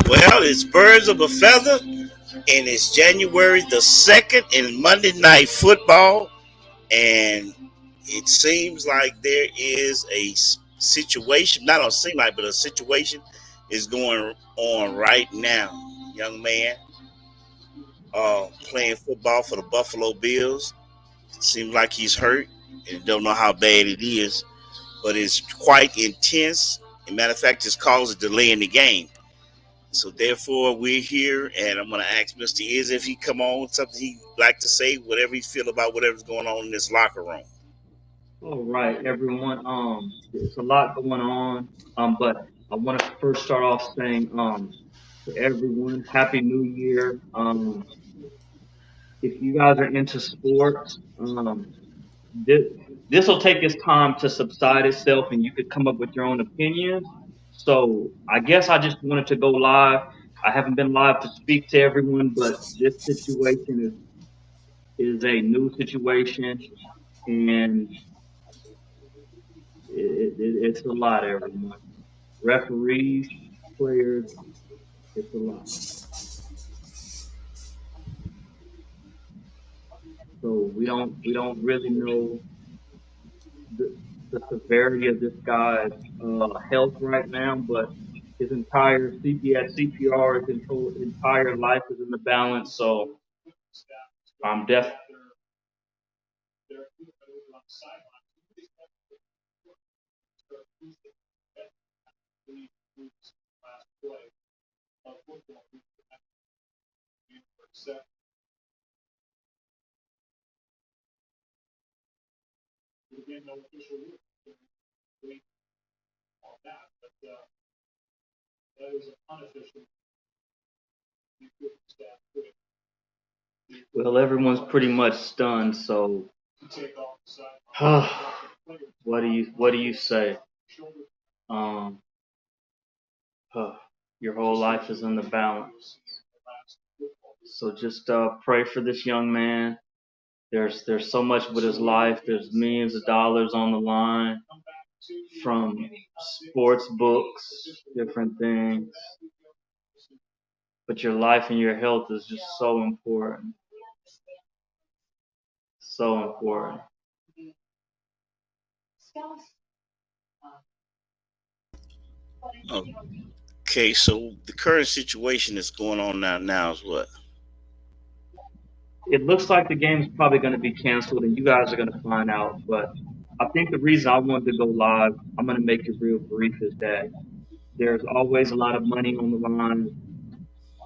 Well, it's birds of a feather, and it's January the 2nd in Monday Night Football. And it seems like there is a situation, not on seem like, but a situation is going on right now. Young man playing football for the Buffalo Bills. It seems like he's hurt and don't know how bad it is, but it's quite intense. As a matter of fact, it's caused a delay in the game. So therefore, we're here, and I'm going to ask Mr. Iz if he come on, something he'd like to say, whatever he feel about whatever's going on in this locker room. All right, everyone. It's a lot going on. But I want to first start off saying, to everyone, Happy New Year. If you guys are into sports, this this will take its time to subside itself, and you could come up with your own opinions. So I guess I just wanted to go live. I haven't been live to speak to everyone, but this situation is a new situation, and it's a lot, everyone. Referees, players, it's a lot. So we don't really know the, the severity of this guy's health right now, but his entire CPS, CPR, his entire life is in the balance. So I'm definitely. Well, everyone's pretty much stunned. So what do you say? Um, your whole life is in the balance. So just pray for this young man. There's so much with his life. There's millions of dollars on the line from sports books, different things. But your life and your health is just so important. So important. Okay, so the current situation that's going on now is what? It looks like the game's probably going to be canceled, and you guys are going to find out. But I think the reason I wanted to go live, I'm going to make it real brief, is that there's always a lot of money on the line.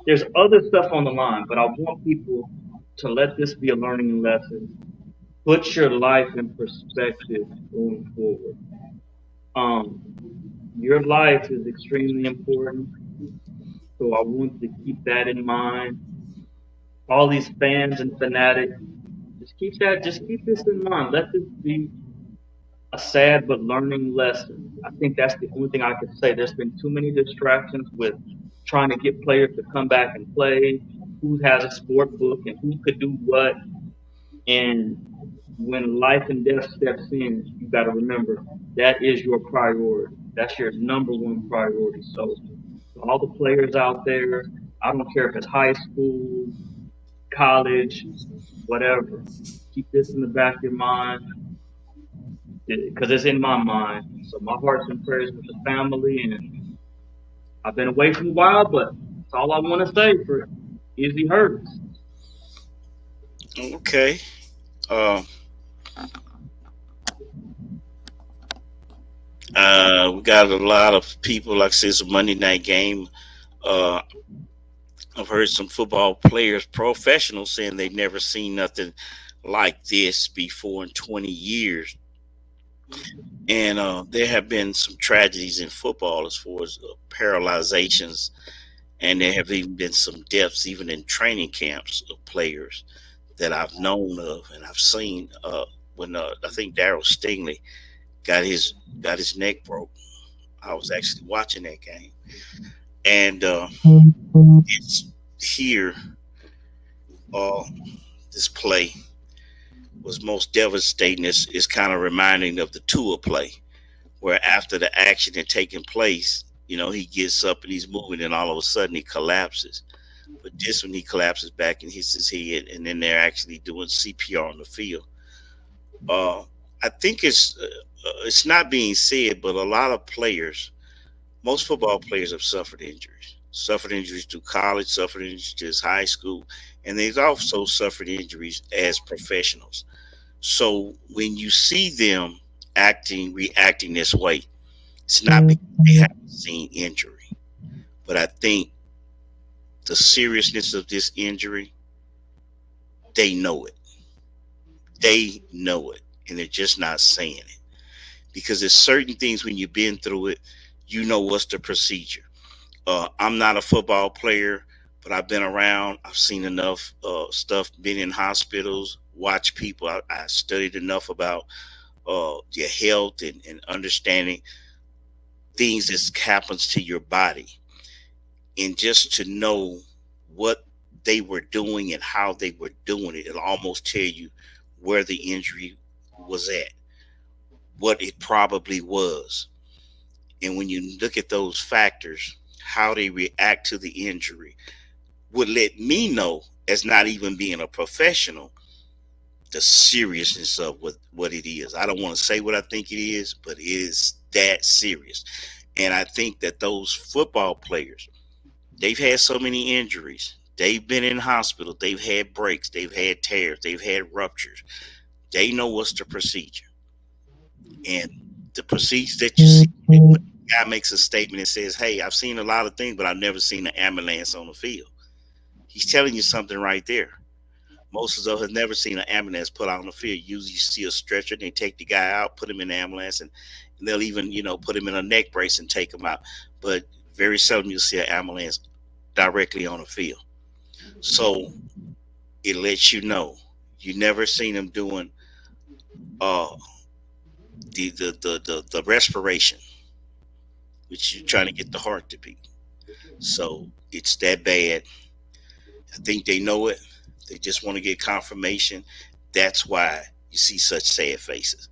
There's other stuff on the line, but I want people to let this be a learning lesson. Put your life in perspective going forward. Um, your life is extremely important, so I want to keep that in mind. All these fans and fanatics, just keep this in mind. Let this be a sad but learning lesson. I think that's the only thing I could say. There's been too many distractions with trying to get players to come back and play, who has a sport book and who could do what. And when life and death steps in, you got to remember that is your priority. That's your number one priority. So, to all the players out there, I don't care if it's high school, college, whatever. Keep this in the back of your mind because it's in my mind. So my hearts and prayers with the family, and I've been away from a while, but that's all I want to say for Easy Hurts. Okay. Uh, we got a lot of people, like I said, it's a Monday night game. Uh, I've heard some football players, professionals, saying they've never seen nothing like this before in 20 years. And there have been some tragedies in football as far as paralyzations, and there have even been some deaths, even in training camps of players that I've known of and I've seen. When I think Daryl Stingley got his neck broke, I was actually watching that game, and it's here. Uh, this play was most devastating. Is kind of reminding of the Tua play, where after the action had taken place, He gets up and he's moving, and all of a sudden he collapses. But this one, he collapses back and hits his head, and then they're actually doing CPR on the field. Uh, I think it's not being said, but a lot of players, most football players, have suffered injuries. Suffered injuries through college, suffered injuries to high school, and they've also suffered injuries as professionals. So when you see them reacting this way, it's not because they haven't seen injury, but I think the seriousness of this injury, they know it. They know it, and they're just not saying it because there's certain things when you've been through it, you know what's the procedure. I'm not a football player, but I've been around. I've seen enough stuff, been in hospitals, watched people. I studied enough about your health and understanding things that happens to your body, and just to know what they were doing and how they were doing it. It'll almost tell you where the injury was at, what it probably was. And when you look at those factors, how they react to the injury would let me know, as not even being a professional, the seriousness of what it is. I don't want to say what I think it is, but it is that serious. And I think that those football players, they've had so many injuries. They've been in hospital. They've had breaks. They've had tears. They've had ruptures. They know what's the procedure. And the procedure that you see, when the guy makes a statement and says, "Hey, I've seen a lot of things, but I've never seen an ambulance on the field." He's telling you something right there. Most of us have never seen an ambulance put out on the field. Usually you see a stretcher, and they take the guy out, put him in the ambulance, and they'll even, put him in a neck brace and take him out. But very seldom you'll see an ambulance directly on the field. So it lets you know you never seen them doing uh the respiration, which you're trying to get the heart to beat. So it's that bad. I think they know it. They just want to get confirmation. That's why you see such sad faces.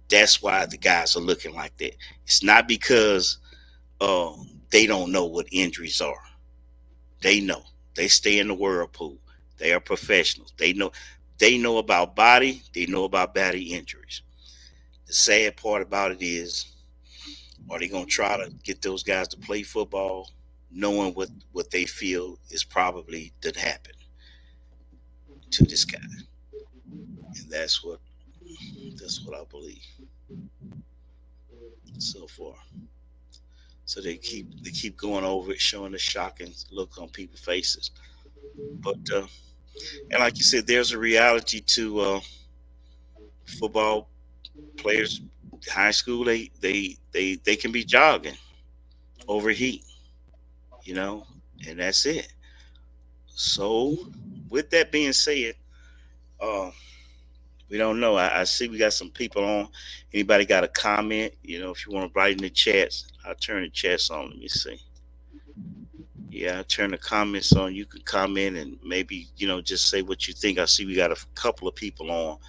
That's why the guys are looking like that. It's not because uh, they don't know what injuries are. They know. They stay in the whirlpool. They are professionals. They know. They know about body. They know about body injuries. The sad part about it is, are they gonna try to get those guys to play football, knowing what they feel is probably did happen to this guy? And that's what I believe so far. So they keep going over it, showing the shocking look on people's faces. But and like you said, there's a reality to football players. High school, they can be jogging, overheat, you know, and that's it. So, with that being said, uh, we don't know. I see we got some people on. Anybody got a comment? If you want to write in the chats, I'll turn the chats on. Let me see. Yeah, I'll turn the comments on. You can comment and maybe, just say what you think. I see we got a couple of people on.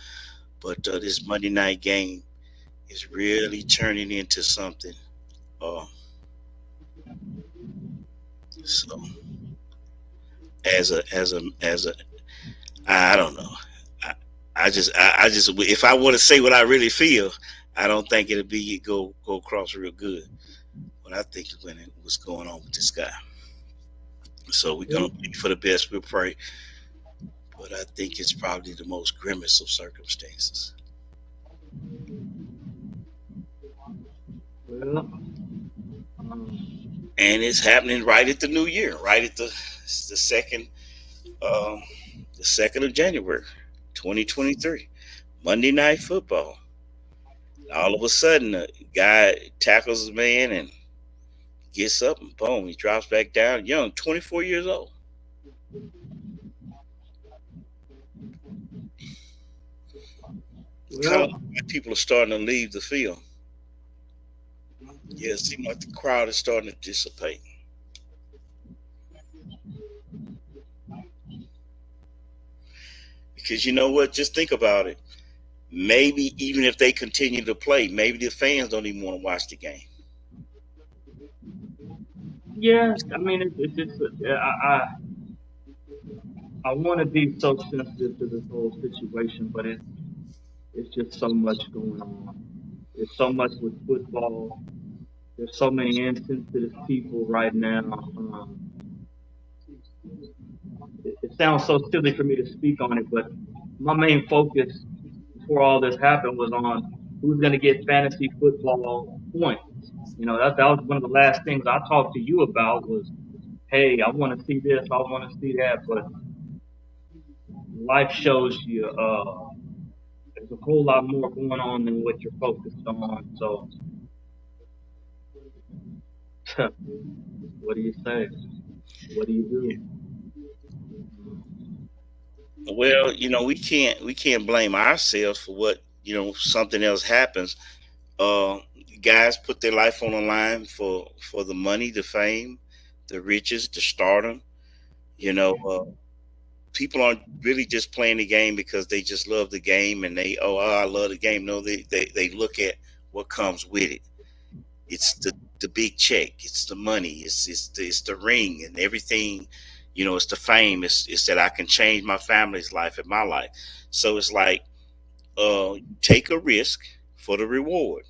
But this Monday night game is really turning into something. Uh, so, as a, I don't know. I, I just, if I want to say what I really feel, I don't think it'll be go across real good. But I think what's going on with this guy. So we're gonna pray for the best. We'll pray, but I think it's probably the most grimmest of circumstances. Well, um, And it's happening right at the new year, right at the second, um, the 2nd of January, 2023, Monday Night Football. All of a sudden, a guy tackles a man and gets up and boom, he drops back down. Young, 24 years old. Kind of well, like people are starting to leave the field. Yeah, it seems like the crowd is starting to dissipate. Because you know what? Just think about it. Maybe even if they continue to play, maybe the fans don't even want to watch the game. Yeah, I mean, it's just I want to be so sensitive to this whole situation, but it's just so much going on. There's so much with football. There's so many insensitive people right now. It sounds so silly for me to speak on it, but my main focus before all this happened was on who's going to get fantasy football points. That was one of the last things I talked to you about was, hey, I want to see this, I want to see that, but life shows you there's a whole lot more going on than what you're focused on. So, what do you say? What do you do? Well, we can't blame ourselves for what something else happens. Uh, Guys put their life on the line for the money, the fame, the riches, the stardom. You know, people aren't really just playing the game because they just love the game and I love the game. No, they look at what comes with it. It's the big check. It's the money. It's the ring and everything. It's the fame. It's that I can change my family's life and my life. So it's like take a risk for the reward.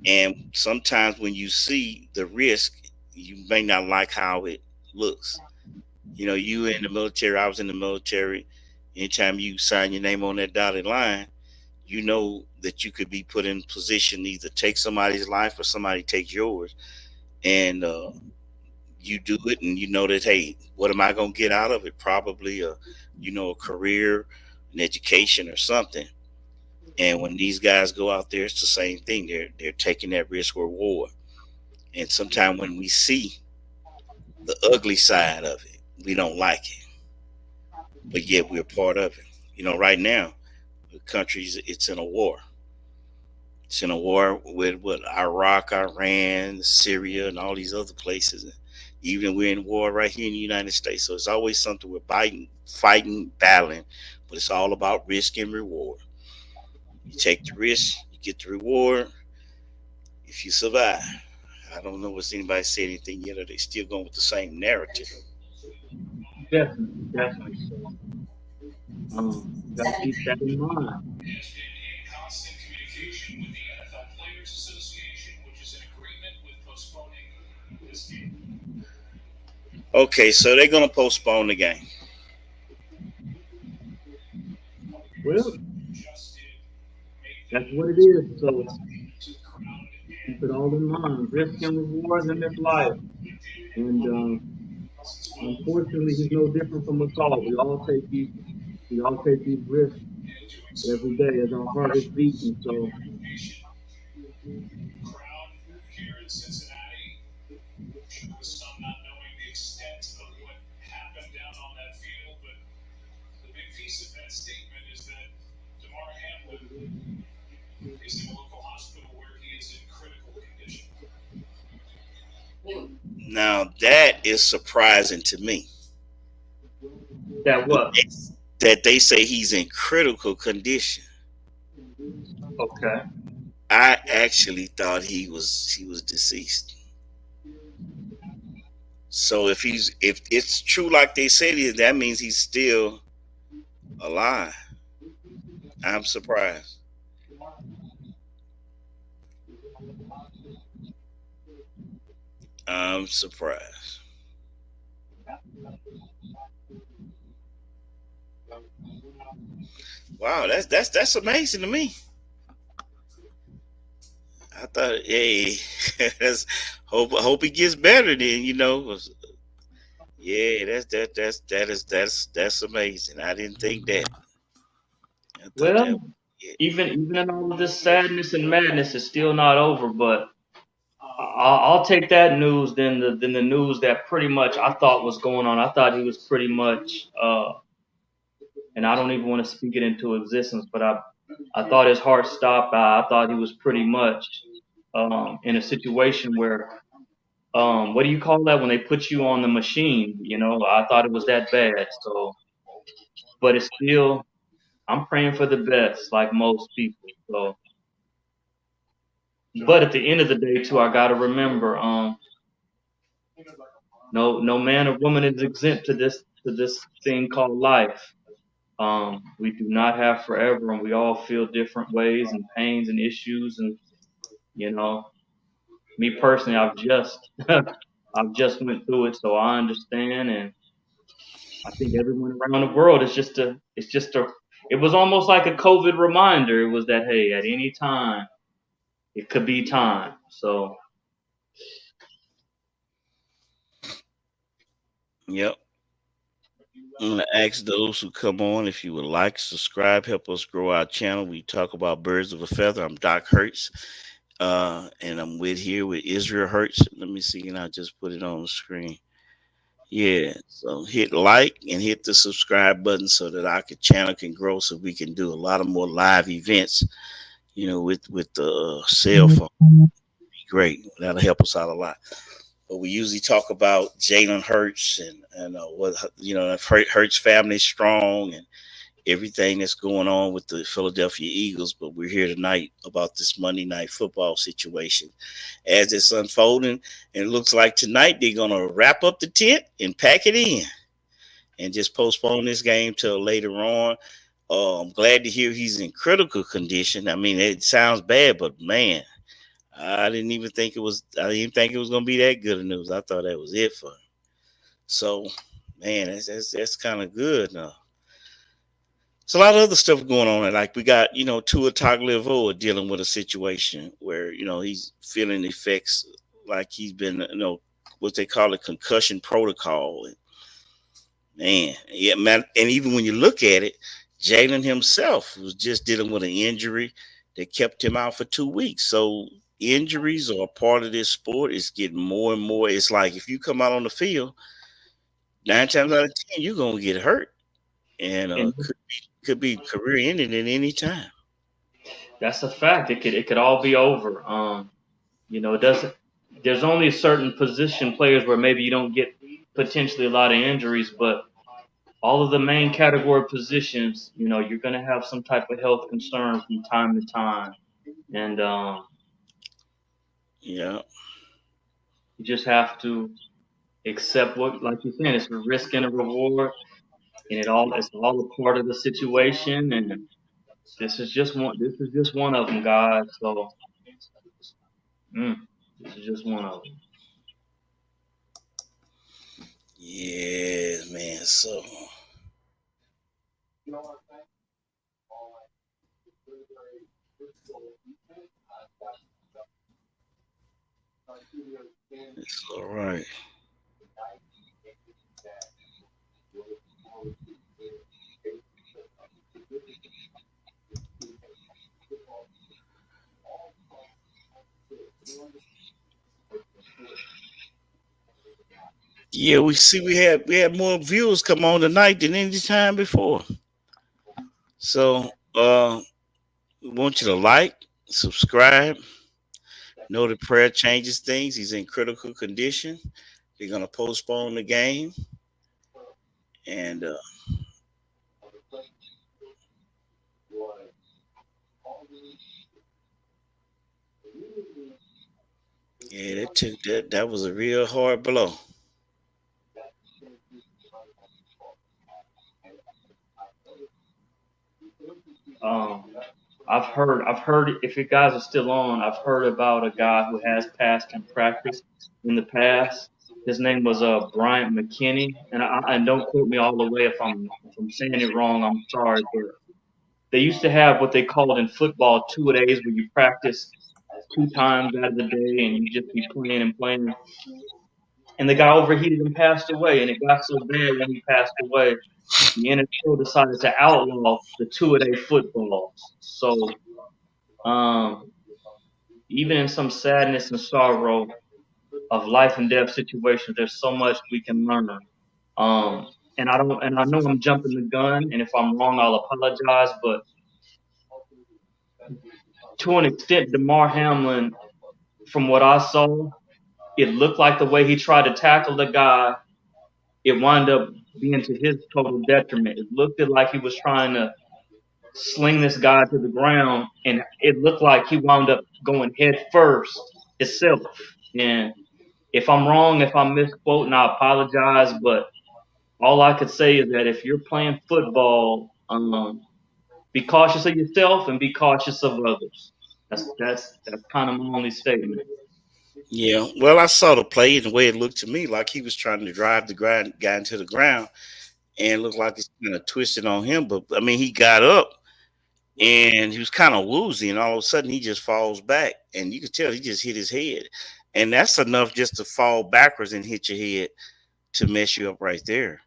And sometimes when you see the risk, you may not like how it looks. You in the military, I was in the military. Anytime you sign your name on that dotted line, you know that you could be put in position to either take somebody's life or somebody takes yours. And you do it, and you know that, hey, what am I going to get out of it? Probably a career, an education, or something. And when these guys go out there, it's the same thing. They're taking that risk reward. And sometimes when we see the ugly side of it, we don't like it, but yet we're part of it. Right now, the country's it's in a war. It's in a war with what Iraq, Iran, Syria, and all these other places. Even we're in war right here in the United States. So it's always something we're fighting, battling, but it's all about risk and reward. You take the risk, you get the reward if you survive. I don't know if anybody said anything yet, or they still going with the same narrative. Definitely, definitely. So, you got to keep that in mind. Okay, so they're going to postpone the game. Well, that's what it is. So keep it all in mind. Risk and rewards in this life. And unfortunately, he's no different from us all. We all take these risks every day as our heart is beating. So Now that is surprising to me that what? that they say he's in critical condition. Okay. I actually thought he was deceased. So if it's true like they said it is, that means he's still alive. I'm surprised. I'm surprised. Wow, that's amazing to me. I thought, hey, that's hope he gets better. Then yeah, that's amazing. I didn't think that. I thought that. Well, Yeah. even in all of this sadness and madness, it's still not over. But I'll take that news than the news that pretty much I thought was going on. I thought he was pretty much, and I don't even want to speak it into existence, but I thought his heart stopped. I thought he was pretty much in a situation where what do you call that when they put you on the machine? I thought it was that bad. So, but it's still, I'm praying for the best, like most people. So, but at the end of the day, too, I gotta remember, No man or woman is exempt to this thing called life. We do not have forever, and we all feel different ways and pains and issues. And you know, me personally, I've just went through it, so I understand. And I think everyone around the world is just a. It was almost like a COVID reminder. It was that hey, at any time it could be time. So Yep. I'm gonna ask those who come on if you would like, subscribe, help us grow our channel. We talk about birds of a feather. I'm Doc Hertz, and I'm with Israel Hertz. Let me see, and I just put it on the screen. Yeah, so hit like and hit the subscribe button so that our channel can grow, so we can do a lot of more live events. With the cell phone, be great. That'll help us out a lot. But we usually talk about Jalen Hurts and what if Hurts family is strong and everything that's going on with the Philadelphia Eagles. But we're here tonight about this Monday Night Football situation as it's unfolding. And it looks like tonight they're gonna wrap up the tent and pack it in and just postpone this game till later on. I'm glad to hear he's in critical condition. I mean, it sounds bad, but man, I didn't even think it was. I didn't even think it was going to be that good of news. I thought that was it for him. So, man, that's kind of good. There's a lot of other stuff going on. Like we got, Tua Tagovailoa dealing with a situation where he's feeling effects like he's been, what they call a concussion protocol. And man, yeah, man. And even when you look at it, Jalen himself was just dealing with an injury that kept him out for 2 weeks. So injuries are a part of this sport. It's getting more and more. It's like if you come out on the field, 9 times out of 10, you're gonna get hurt, and and could be career ending at any time. that's a fact. It could all be over. It doesn't. There's only certain position players where maybe you don't get potentially a lot of injuries, but all of the main category positions, you're going to have some type of health concern from time to time, and Yeah, you just have to accept what, like you're saying, it's a risk and a reward, and it's all a part of the situation, and this is just one. This is just one of them, guys. So, mm, this is just one of them. yeah, man. So it's all right. Yeah, we had more viewers come on tonight than any time before. So we want you to like, subscribe. Know that prayer changes things. He's in critical condition. They're gonna postpone the game, and yeah, that was a real hard blow. Um, I've heard if you guys are still on, I've heard about a guy who has passed in practice in the past. His name was Bryant McKinney, and don't quote me all the way if I'm saying it wrong. I'm sorry, but they used to have what they called in football 2 days, where you practice 2 times out of the day and you just be playing and playing. And the guy overheated and passed away, and it got so bad when he passed away, the NFL decided to outlaw the 2 day footballs. So um, even in some sadness and sorrow of life and death situations, there's so much we can learn. And I know I'm jumping the gun, and if I'm wrong, I'll apologize. But to an extent, Damar Hamlin, from what I saw, it looked like the way he tried to tackle the guy, it wound up being to his total detriment. It looked like he was trying to sling this guy to the ground, and it looked like he wound up going head first itself. And If I'm wrong, if I'm misquoting, I apologize. But all I could say is that if you're playing football, be cautious of yourself and be cautious of others. That's kind of my only statement. Yeah. Well, I saw the play and the way it looked to me like he was trying to drive the guy into the ground, and it looked like it's kind of twisted on him. But I mean, he got up and he was kind of woozy, and all of a sudden he just falls back, and you could tell he just hit his head, and that's enough just to fall backwards and hit your head to mess you up right there.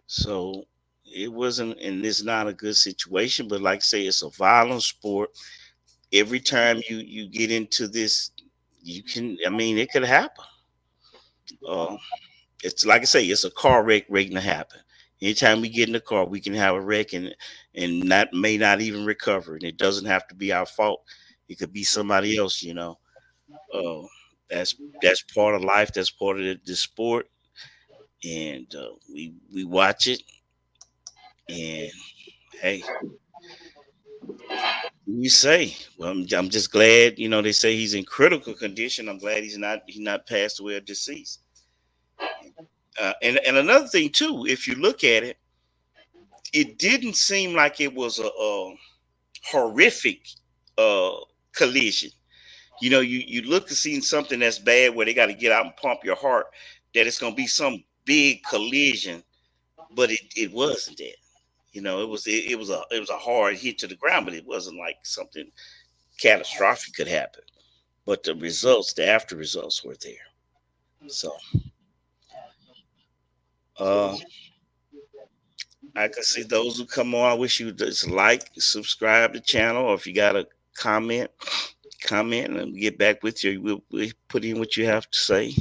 So it wasn't, and it's not a good situation. But like I say, it's a violent sport. Every time you get into this, you can. I mean, it could happen. Uh, it's like I say, it's a car wreck waiting to happen. Anytime we get in the car, we can have a wreck and not may not even recover. And it doesn't have to be our fault. It could be somebody else. Uh, that's part of life. That's part of the sport, and we watch it. And hey, you say, well, I'm just glad. They say he's in critical condition. I'm glad he's not passed away or deceased. And another thing too, if you look at it, it didn't seem like it was a horrific uh, collision. You look to see something that's bad where they got to get out and pump your heart, that it's going to be some big collision, but it wasn't that. It was a hard hit to the ground, but it wasn't like something catastrophic could happen. But the after results were there. So, uh, I can see those who come on. I wish you would just like, subscribe to the channel, or if you got a comment, comment, and we'll get back with you. We'll put in what you have to say.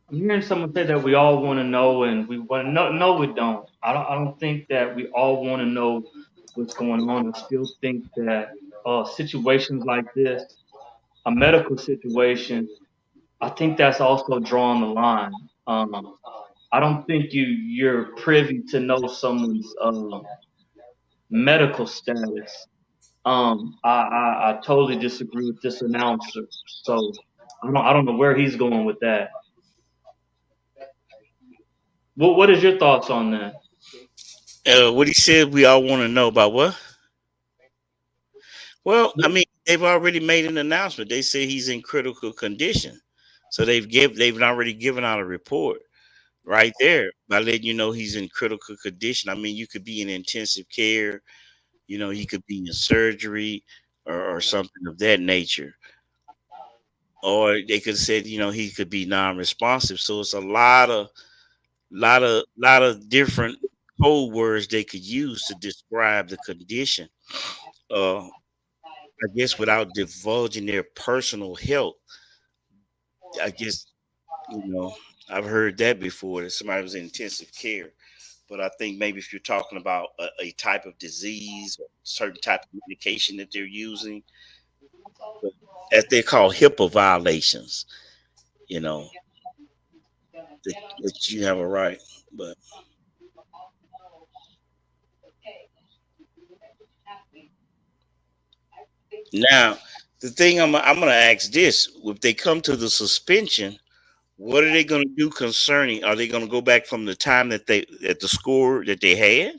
I'm hearing someone say that we all want to know, and we want to know. No, we don't. I don't think that we all want to know what's going on. I still think that situations like this, a medical situation, I think that's also drawing the line. I don't think you're privy to know someone's medical status. I totally disagree with this announcer. So I don't know where he's going with that. What is your thoughts on that? What he said, we all want to know about what? Well, I mean, they've already made an announcement. They say he's in critical condition, so they've already given out a report right there by letting you know he's in critical condition. I mean, you could be in intensive care. He could be in surgery or something of that nature. Or they could have said, he could be non-responsive. So it's a lot of different code words they could use to describe the condition. Uh, I guess without divulging their personal health. I guess you know I've heard that before that somebody was in intensive care. But I think maybe if you're talking about a type of disease or certain type of medication that they're using, but as they call HIPAA violations, you know, that you have a right. But now, the thing I'm going to ask this: if they come to the suspension, what are they going to do concerning? Are they going to go back from the time that they at the score that they had?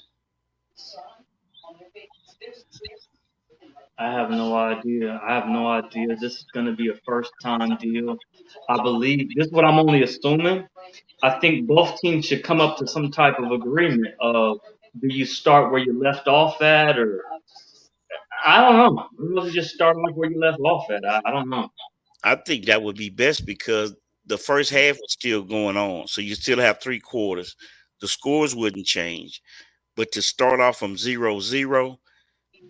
I have no idea. I have no idea. This is going to be a first time deal. I believe this is what I'm only assuming. I think both teams should come up to some type of agreement of do you start where you left off at, or I don't know. Maybe just start like where you left off at. I don't know. I think that would be best because the first half was still going on, so you still have 3 quarters. The scores wouldn't change, but to start off from 0-0,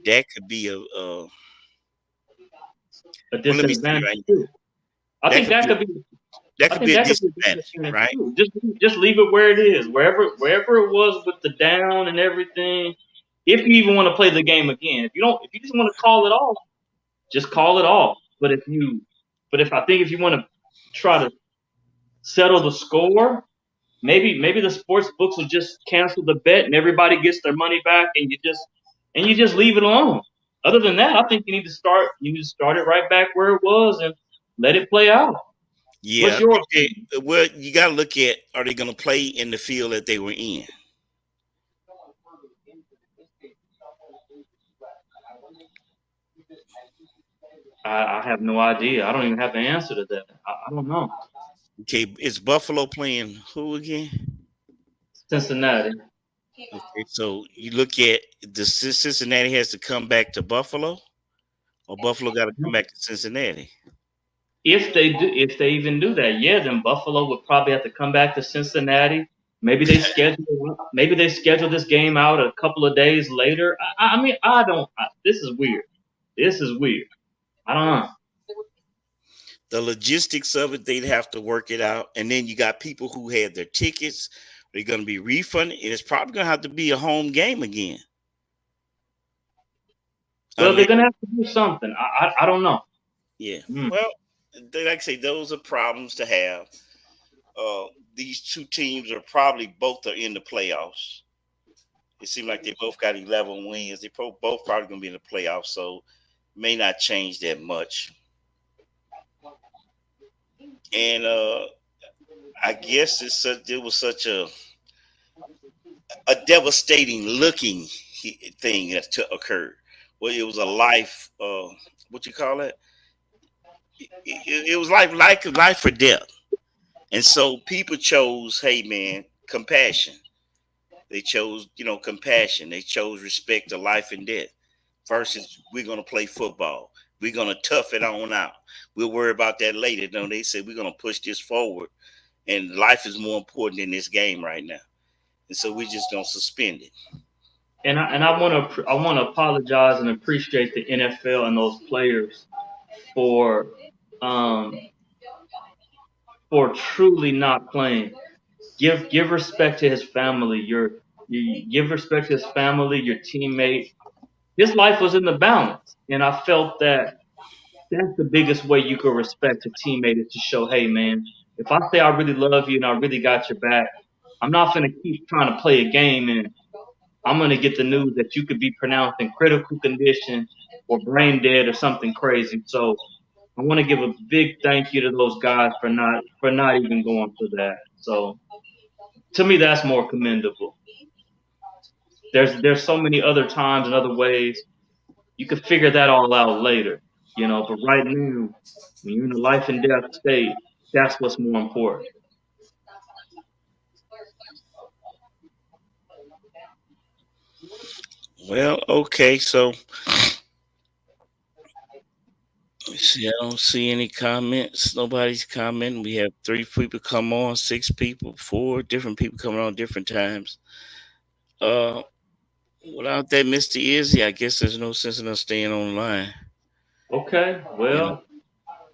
that could be a A well. Let me see disadvantage right. too. I That think could that be could be. That I could think be a that could be a good disadvantage, thing right? too. Just leave it where it is, wherever it was with the down and everything. If you even want to play the game again, if you just want to call it off, just call it off. But if I think if you want to try to settle the score, maybe the sports books will just cancel the bet and everybody gets their money back, and you just leave it alone. Other than that, I think you need to start it right back where it was and let it play out. Yeah, What's I your think well, you got to look at, are they going to play in the field that they were in? I have no idea. I don't even have the answer to that. I don't know. Okay, is Buffalo playing who again? Cincinnati. Okay, so you look at the Cincinnati has to come back to Buffalo, or Buffalo got to come back to Cincinnati. If they even do that, yeah, then Buffalo would probably have to come back to Cincinnati. Maybe they schedule this game out a couple of days later. I mean, I don't. This is weird. This is weird. I don't know. The logistics of it, they'd have to work it out, and then you got people who had their tickets. They're going to be refunded, and it's probably going to have to be a home game again. Well, they're Unless, gonna have to do something. I don't know. yeah. Hmm. Well, like I say, those are problems to have. Uh, these two teams are probably both are in the playoffs. It seems like they both got 11 wins. They both probably going to be in the playoffs, so may not change that much. And I guess it was such a devastating looking thing that occurred. Well, it was a life. What you call it? It was life for death. And so people chose, hey man, compassion. They chose, compassion. They chose respect to life and death versus we're gonna play football. We're gonna tough it on out. We'll worry about that later. No, they said we're gonna push this forward, and life is more important than this game right now. And so we just gonna suspend it. I want to apologize and appreciate the NFL and those players for um for truly not playing. Give respect to his family. You give respect to his family, your teammate. His life was in the balance, and I felt that that's the biggest way you can respect a teammate is to show, hey man, if I say I really love you and I really got your back, I'm not gonna keep trying to play a game and I'm gonna get the news that you could be pronounced in critical condition or brain dead or something crazy. So I want to give a big thank you to those guys for not even going for that. So to me, that's more commendable. There's so many other times and other ways you could figure that all out later, But right now, when you're in a life and death state, that's what's more important. Well, okay, so let's see, I don't see any comments. Nobody's commenting. We have three people come on, six people, four different people coming on different times. Uh, Without that, Mr. Izzy, I guess there's no sense in us staying online. Okay, You know, well,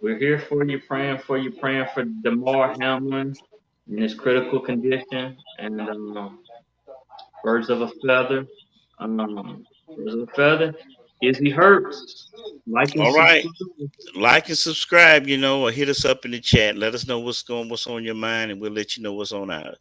we're here for you, praying for Damar Hamlin in his critical condition, and birds of a feather, birds of a feather. Izzy Hurts, like and all right. subscribe. Like and subscribe, or hit us up in the chat. Let us know what's on your mind, and we'll let you know what's on ours.